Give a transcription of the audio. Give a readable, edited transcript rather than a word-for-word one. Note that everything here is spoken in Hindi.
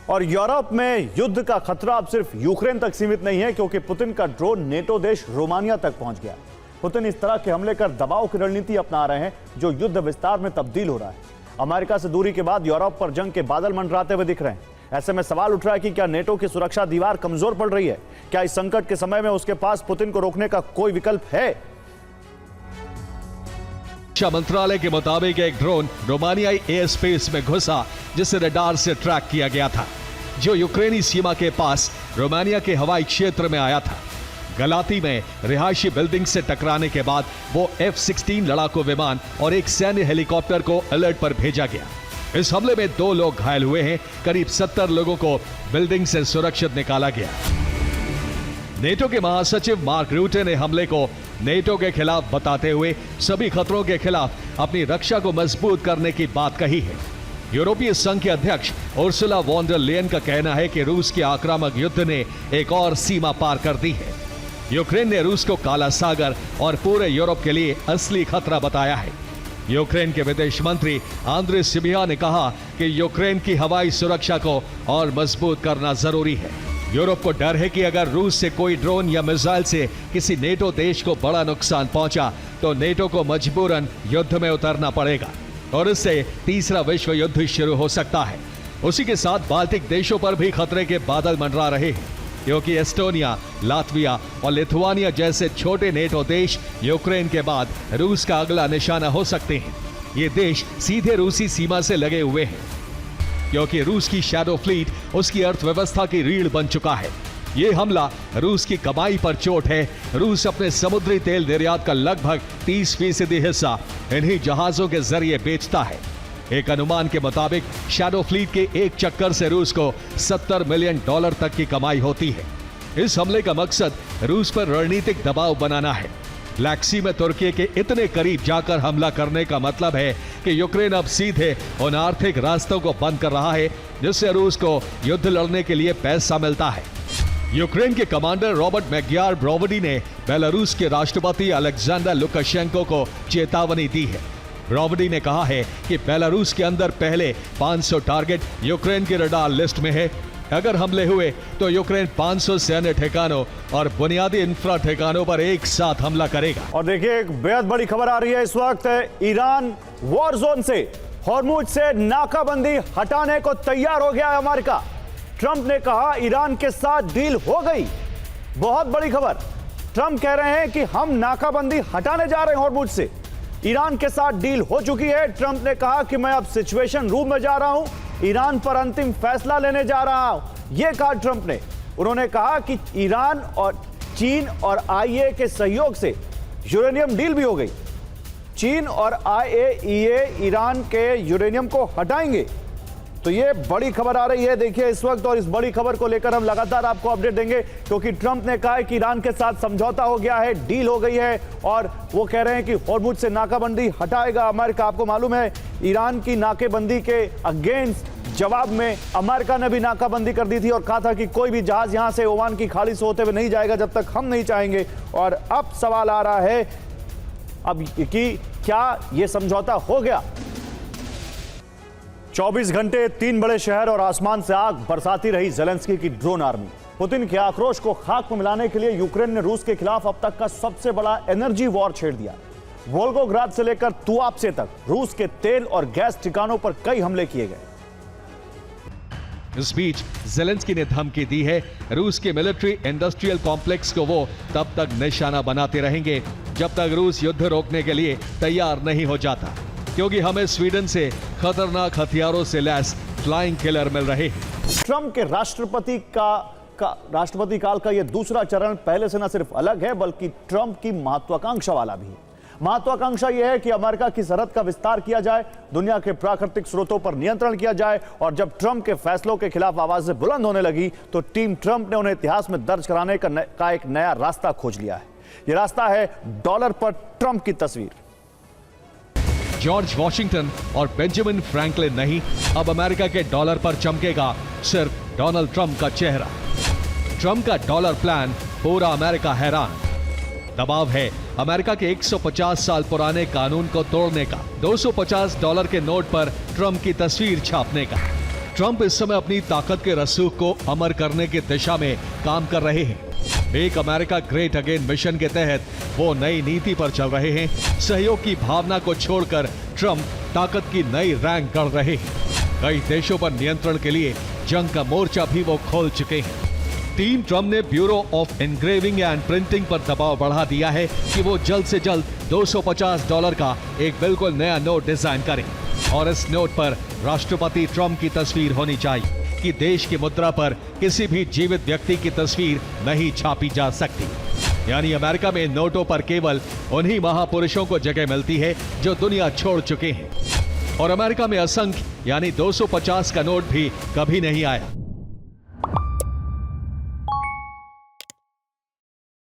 और यूरोप में युद्ध का खतरा अब सिर्फ यूक्रेन तक सीमित नहीं है, क्योंकि पुतिन का ड्रोन नेटो देश रोमानिया तक पहुंच गया। पुतिन इस तरह के हमले कर दबाव की रणनीति अपना रहे हैं, जो युद्ध विस्तार में तब्दील हो रहा है। अमेरिका से दूरी के बाद यूरोप पर जंग के बादल मंडराते हुए दिख रहे हैं। ऐसे में सवाल उठ रहा है कि क्या नेटो की सुरक्षा दीवार कमजोर पड़ रही है? क्या इस संकट के समय में उसके पास पुतिन को रोकने का कोई विकल्प है? रक्षा मंत्रालय के मुताबिक एक ड्रोन रोमानियाई एयर स्पेस में घुसा, जिसे रडार से ट्रैक किया गया था, जो यूक्रेनी सीमा के पास रोमानिया के हवाई क्षेत्र में आया था। गलाती में रिहायशी बिल्डिंग से टकराने के बाद वो F-16 लड़ाकू विमान और एक सैन्य हेलीकॉप्टर को अलर्ट पर भेजा गया। इस हमले में 2 लोग घायल हुए हैं। करीब 70 लोगों को बिल्डिंग से सुरक्षित निकाला गया। नेटो के महासचिव मार्क रूटे ने हमले को नेटो के खिलाफ बताते हुए सभी खतरों के खिलाफ अपनी रक्षा को मजबूत करने की बात कही है। यूरोपीय संघ के अध्यक्ष उर्सुला वॉन डर लेयन का कहना है कि रूस के आक्रामक युद्ध ने एक और सीमा पार कर दी है। यूक्रेन ने रूस को काला सागर और पूरे यूरोप के लिए असली खतरा बताया है। यूक्रेन के विदेश मंत्री आंद्रे सिबिहा ने कहा कि यूक्रेन की हवाई सुरक्षा को और मजबूत करना जरूरी है। यूरोप को डर है कि अगर रूस से कोई ड्रोन या मिसाइल से किसी नेटो देश को बड़ा नुकसान पहुंचा तो नेटो को मजबूरन युद्ध में उतरना पड़ेगा और इससे तीसरा विश्व युद्ध शुरू हो सकता है। उसी के साथ बाल्टिक देशों पर भी खतरे के बादल मंडरा रहे हैं, क्योंकि एस्टोनिया, लातविया और लिथुआनिया जैसे छोटे नेटो देश यूक्रेन के बाद रूस का अगला निशाना हो सकते हैं। ये देश सीधे रूसी सीमा से लगे हुए हैं, क्योंकि रूस की शैडो फ्लीट उसकी अर्थव्यवस्था की रीढ़ बन चुका है। ये हमला रूस की कमाई पर चोट है। रूस अपने समुद्री तेल निर्यात का लगभग 30% हिस्सा इन्हीं जहाजों के जरिए बेचता है। एक अनुमान के मुताबिक शैडो फ्लीट के एक चक्कर से रूस को $70 मिलियन तक की कमाई होती है। इस हमले का मकसद रूस पर रणनीतिक दबाव बनाना है। ब्लैक सी में तुर्की के इतने करीब जाकर हमला करने का मतलब है कि यूक्रेन अब सीधे उन आर्थिक रास्तों को बंद कर रहा है जिससे रूस को युद्ध लड़ने के लिए पैसा मिलता है। यूक्रेन के कमांडर रॉबर्ट मैग्यार ब्रोवडी ने बेलारूस के राष्ट्रपति अलेक्जेंडर लुकाशेंको को चेतावनी दी है। ब्रोवडी ने कहा है कि बेलारूस के अंदर पहले 500 टारगेट यूक्रेन की रडार लिस्ट में है। अगर हमले हुए तो यूक्रेन 500 सैन्य ठिकानों और बुनियादी इंफ्रा ठिकानों पर एक साथ हमला करेगा। और देखिए, एक बेहद बड़ी खबर आ रही है इस वक्त। ईरान वॉर जोन से, हॉर्मुज से नाकाबंदी हटाने को तैयार हो गया है अमेरिका। ट्रंप ने कहा ईरान के साथ डील हो गई। बहुत बड़ी खबर। ट्रंप कह रहे हैं कि हम नाकाबंदी हटाने जा रहे हैं हॉर्मुज से। ईरान के साथ डील हो चुकी है। ट्रंप ने कहा कि मैं अब सिचुएशन रूम में जा रहा हूं, ईरान पर अंतिम फैसला लेने जा रहा हूं। यह कहा ट्रंप ने। उन्होंने कहा कि ईरान और चीन और आईए के सहयोग से यूरेनियम डील भी हो गई। चीन और आईएईए ईरान के यूरेनियम को हटाएंगे। तो ये बड़ी खबर आ रही है देखिए इस वक्त, और इस बड़ी खबर को लेकर हम लगातार आपको अपडेट देंगे, क्योंकि ट्रंप ने कहा है कि ईरान के साथ समझौता हो गया है, डील हो गई है, और वो कह रहे हैं कि हॉर्मुज से नाकाबंदी हटाएगा अमेरिका। आपको मालूम है ईरान की नाकेबंदी के अगेंस्ट जवाब में अमेरिका ने भी नाकाबंदी कर दी थी और कहा था कि कोई भी जहाज यहां से ओमान की खाड़ी से होते हुए नहीं जाएगा जब तक हम नहीं चाहेंगे। और अब सवाल आ रहा है अब कि क्या यह समझौता हो गया? 24 घंटे 3 बड़े शहर और आसमान से आग बरसाती रही ज़ेलेंस्की की ड्रोन आर्मी। पुतिन के आक्रोश को खाक में मिलाने के लिए यूक्रेन ने रूस के खिलाफ अब तक का सबसे बड़ा एनर्जी वॉर छेड़ दिया। वोल्गोग्राद से लेकर तुआप्से तक रूस के तेल और गैस ठिकानों पर कई हमले किए गए। इस बीच ज़ेलेंस्की ने धमकी दी है, रूस के मिलिट्री इंडस्ट्रियल कॉम्प्लेक्स को वो तब तक निशाना बनाते रहेंगे जब तक रूस युद्ध रोकने के लिए तैयार नहीं हो जाता, क्योंकि हमें स्वीडन से खतरनाक हथियारों से लैस फ्लाइंग किलर मिल रहे हैं। ट्रंप के राष्ट्रपति काल का यह दूसरा चरण पहले से न सिर्फ अलग है, बल्कि ट्रंप की महत्वाकांक्षा वाला भी है। महत्वाकांक्षा यह है कि अमेरिका की सरहद का विस्तार किया जाए, दुनिया के प्राकृतिक स्रोतों पर नियंत्रण किया जाए। और जब ट्रंप के फैसलों के खिलाफ आवाजें बुलंद होने लगी तो टीम ट्रंप ने उन्हें इतिहास में दर्ज कराने का एक नया रास्ता खोज लिया है। यह रास्ता है डॉलर पर ट्रंप की तस्वीर। जॉर्ज वॉशिंगटन और बेंजामिन फ्रैंकलिन नहीं, अब अमेरिका के डॉलर पर चमकेगा सिर्फ डोनाल्ड ट्रंप का चेहरा। ट्रंप का डॉलर प्लान, पूरा अमेरिका हैरान। दबाव है अमेरिका के 150 साल पुराने कानून को तोड़ने का, $250 के नोट पर ट्रंप की तस्वीर छापने का। ट्रंप इस समय अपनी ताकत के रसूख को अमर करने की दिशा में काम कर रहे हैं। Make America great again mission के तहत वो नई नीति पर चल रहे हैं। सहयोग की भावना को छोड़कर ट्रंप ताकत की नई रैंक गढ़ रहे हैं। कई देशों पर नियंत्रण के लिए जंग का मोर्चा भी वो खोल चुके हैं। टीम ट्रंप ने bureau of engraving and printing पर दबाव बढ़ा दिया है कि वो जल्द से जल्द $250 का एक बिल्कुल नया नोट डिजाइन करें और इस नोट पर राष्ट्रपति ट्रंप की तस्वीर होनी चाहिए कि देश की मुद्रा पर किसी भी जीवित व्यक्ति की तस्वीर नहीं छापी जा सकती। यानी अमेरिका में नोटों पर केवल उन्हीं महापुरुषों को जगह मिलती है जो दुनिया छोड़ चुके हैं और अमेरिका में असंख्य यानी 250 का नोट भी कभी नहीं आया।